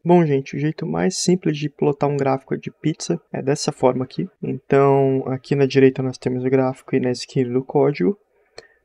Bom, gente, o jeito mais simples de plotar um gráfico de pizza é dessa forma aqui. Então, aqui na direita nós temos o gráfico e na esquerda o código.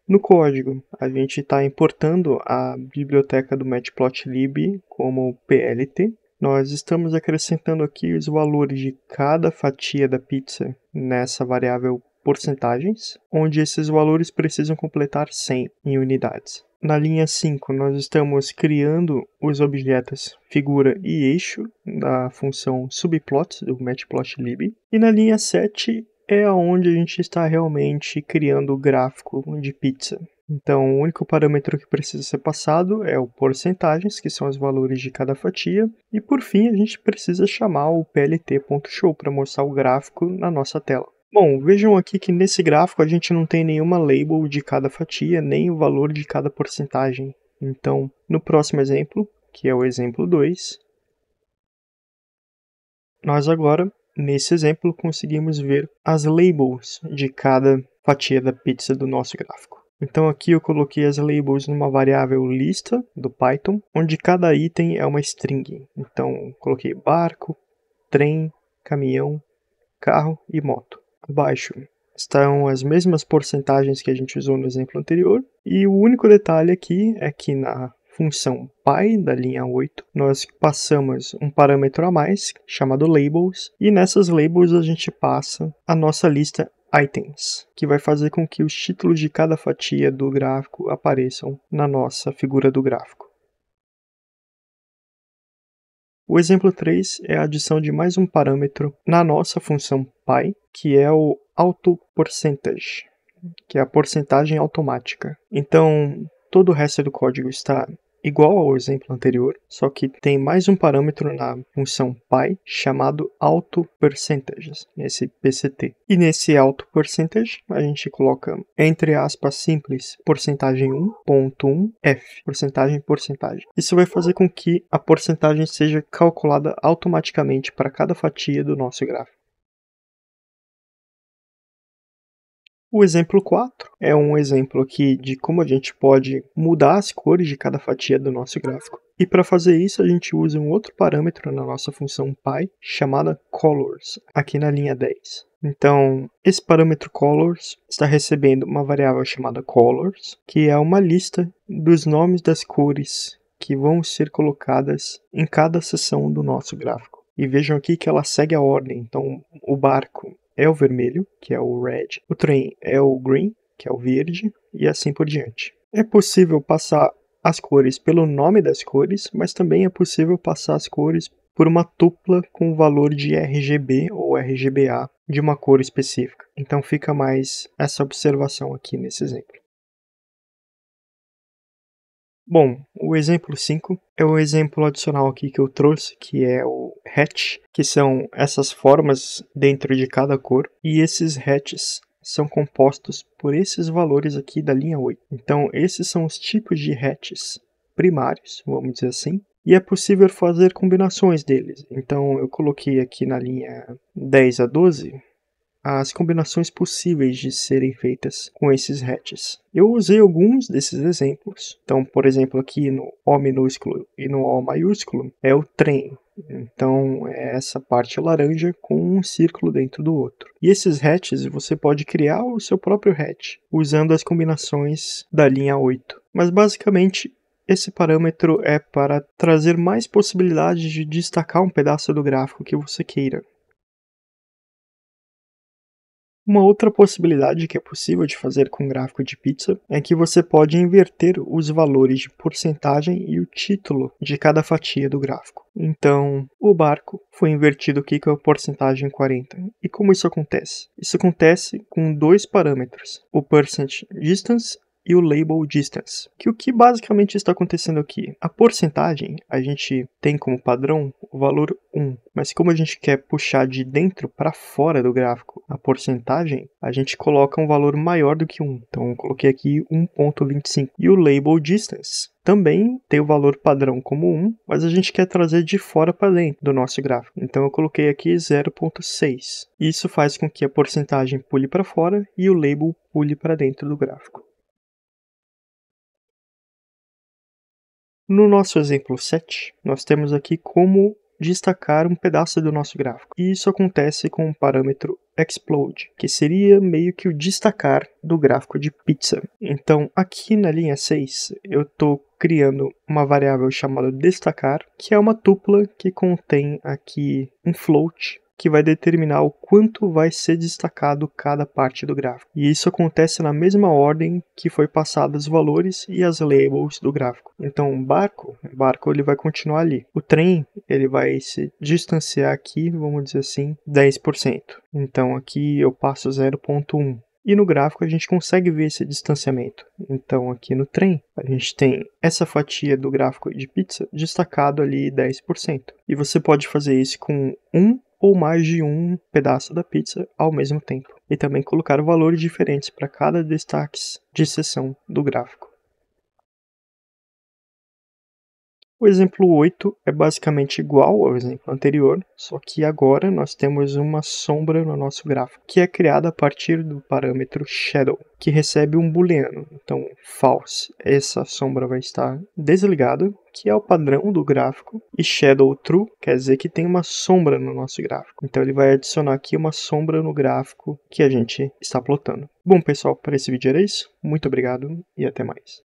No código, a gente está importando a biblioteca do Matplotlib como PLT. Nós estamos acrescentando aqui os valores de cada fatia da pizza nessa variável porcentagens, onde esses valores precisam completar 100 em unidades. Na linha 5, nós estamos criando os objetos figura e eixo da função subplot do Matplotlib. E na linha 7 é onde a gente está realmente criando o gráfico de pizza. Então, o único parâmetro que precisa ser passado é o porcentagens, que são os valores de cada fatia. E por fim, a gente precisa chamar o plt.show para mostrar o gráfico na nossa tela. Bom, vejam aqui que nesse gráfico a gente não tem nenhuma label de cada fatia, nem o valor de cada porcentagem. Então, no próximo exemplo, que é o exemplo 2, nós agora, nesse exemplo, conseguimos ver as labels de cada fatia da pizza do nosso gráfico. Então aqui eu coloquei as labels numa variável lista do Python, onde cada item é uma string. Então coloquei barco, trem, caminhão, carro e moto. Abaixo estão as mesmas porcentagens que a gente usou no exemplo anterior, e o único detalhe aqui é que na função py da linha 8, nós passamos um parâmetro a mais, chamado labels, e nessas labels a gente passa a nossa lista items, que vai fazer com que os títulos de cada fatia do gráfico apareçam na nossa figura do gráfico. O exemplo 3 é a adição de mais um parâmetro na nossa função py, que é o auto_percentage, que é a porcentagem automática. Então, todo o resto do código está igual ao exemplo anterior, só que tem mais um parâmetro na função py chamado auto_percentages, esse PCT. E nesse auto_percentage a gente coloca entre aspas simples porcentagem 1.1 f, porcentagem. Isso vai fazer com que a porcentagem seja calculada automaticamente para cada fatia do nosso gráfico. O exemplo 4 é um exemplo aqui de como a gente pode mudar as cores de cada fatia do nosso gráfico. E para fazer isso, a gente usa um outro parâmetro na nossa função py, chamada colors, aqui na linha 10. Então, esse parâmetro colors está recebendo uma variável chamada colors, que é uma lista dos nomes das cores que vão ser colocadas em cada seção do nosso gráfico. E vejam aqui que ela segue a ordem. Então, o barco é o vermelho, que é o red, o trem é o green, que é o verde, e assim por diante. É possível passar as cores pelo nome das cores, mas também é possível passar as cores por uma tupla com o valor de RGB ou RGBA de uma cor específica. Então fica mais essa observação aqui nesse exemplo. Bom, o exemplo 5 é o exemplo adicional aqui que eu trouxe, que é o hatch, que são essas formas dentro de cada cor, e esses hatches são compostos por esses valores aqui da linha 8. Então, esses são os tipos de hatches primários, vamos dizer assim, e é possível fazer combinações deles. Então, eu coloquei aqui na linha 10 a 12 as combinações possíveis de serem feitas com esses hatches. Eu usei alguns desses exemplos. Então, por exemplo, aqui no O minúsculo e no O maiúsculo é o trem. Então, é essa parte laranja com um círculo dentro do outro. E esses hatches você pode criar o seu próprio hatch usando as combinações da linha 8. Mas basicamente esse parâmetro é para trazer mais possibilidades de destacar um pedaço do gráfico que você queira. Uma outra possibilidade que é possível de fazer com gráfico de pizza é que você pode inverter os valores de porcentagem e o título de cada fatia do gráfico. Então, o barco foi invertido aqui com a porcentagem 40. E como isso acontece? Isso acontece com dois parâmetros, o percent distance e o label distance. O que basicamente está acontecendo aqui? A porcentagem, a gente tem como padrão o valor 1, mas como a gente quer puxar de dentro para fora do gráfico a porcentagem, a gente coloca um valor maior do que 1. Então eu coloquei aqui 1.25. E o label distance também tem o valor padrão como 1, mas a gente quer trazer de fora para dentro do nosso gráfico. Então eu coloquei aqui 0.6. Isso faz com que a porcentagem pule para fora e o label pule para dentro do gráfico. No nosso exemplo 7, nós temos aqui como destacar um pedaço do nosso gráfico. E isso acontece com o parâmetro explode, que seria meio que o destacar do gráfico de pizza. Então, aqui na linha 6, eu estou criando uma variável chamada destacar, que é uma tupla que contém aqui um float, que vai determinar o quanto vai ser destacado cada parte do gráfico. E isso acontece na mesma ordem que foi passados os valores e as labels do gráfico. Então, o barco ele vai continuar ali. O trem, ele vai se distanciar aqui, vamos dizer assim, 10%. Então, aqui eu passo 0,1. E no gráfico a gente consegue ver esse distanciamento. Então aqui no trem a gente tem essa fatia do gráfico de pizza destacado ali 10%. E você pode fazer isso com um ou mais de um pedaço da pizza ao mesmo tempo. E também colocar valores diferentes para cada destaque de seção do gráfico. O exemplo 8 é basicamente igual ao exemplo anterior, só que agora nós temos uma sombra no nosso gráfico, que é criada a partir do parâmetro shadow, que recebe um booleano, então false. Essa sombra vai estar desligada, que é o padrão do gráfico, e shadow true quer dizer que tem uma sombra no nosso gráfico. Então ele vai adicionar aqui uma sombra no gráfico que a gente está plotando. Bom pessoal, para esse vídeo era isso. Muito obrigado e até mais.